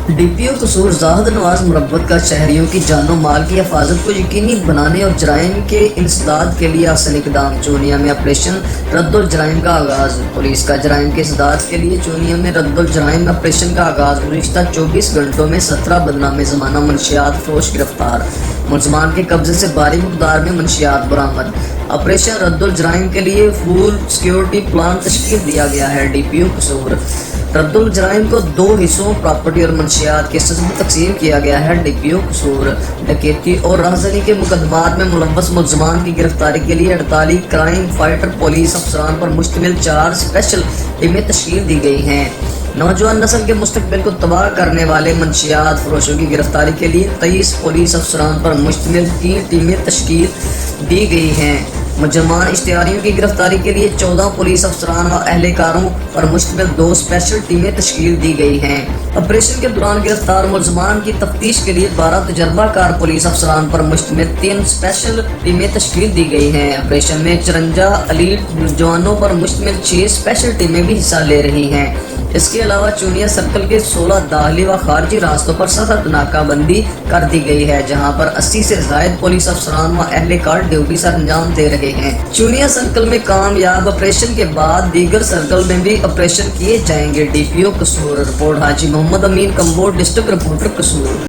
DPO قصور زاہد نواز مربت کا شہریوں کی جان و مال کی حفاظت کو یقینی بنانے اور جرائم کے انسداد کے لیے احسن اقدام۔ چونیا میں آپریشن رد الجرائم کا آغاز۔ پولیس کا جرائم کے انسداد کے لیے چونیا میں رد الجرائم آپریشن کا آغاز۔ گزشتہ 24 گھنٹوں میں 17 بدنام زمانہ منشیات فروش گرفتار۔ ملزمان کے قبضے سے بھاری مقدار میں منشیات برآمد۔ آپریشن رد الجرائم کے لیے فل سیکیورٹی پلان تشکیل دیا گیا ہے۔ DPO قصور رد الجرائم کو 2 حصوں پراپرٹی اور منشیات کے حصص میں تقسیم کیا گیا ہے۔ DPO قصور ڈکیتی اور راہزنی کے مقدمات میں ملوث ملزمان کی گرفتاری کے لیے 48 کرائم فائٹر پولیس افسران پر مشتمل 4 اسپیشل ٹیمیں تشکیل دی گئی ہیں۔ نوجوان نسل کے مستقبل کو تباہ کرنے والے منشیات فروشوں کی گرفتاری کے لیے 23 پولیس افسران پر مشتمل 3 ٹیمیں تشکیل دی گئی ہیں۔ مجرمان اشتہاریوں کی گرفتاری کے لیے 14 پولیس افسران اور اہلکاروں پر مشتمل 2 اسپیشل ٹیمیں تشکیل دی گئی ہیں۔ آپریشن کے دوران گرفتار ملزمان کی تفتیش کے لیے 12 تجربہ کار پولیس افسران پر مشتمل 3 اسپیشل ٹیمیں تشکیل دی گئی ہیں۔ آپریشن میں 54 ایلیٹ جوانوں پر مشتمل 6 اسپیشل ٹیمیں بھی حصہ لے رہی ہیں۔ اس کے علاوہ چونیا سرکل کے 16 داخلی و خارجی راستوں پر سخت ناکہ بندی کر دی گئی ہے، جہاں پر 80 سے زائد پولیس افسران و اہلکار ڈیوٹی سر انجام دے رہے ہیں۔ چونیا سرکل میں کامیاب آپریشن کے بعد دیگر سرکل میں بھی آپریشن کیے جائیں گے۔ DPO قصور رپورٹ حاجی محمد امین کمبوڈ ڈسٹرکٹ رپورٹر قصور۔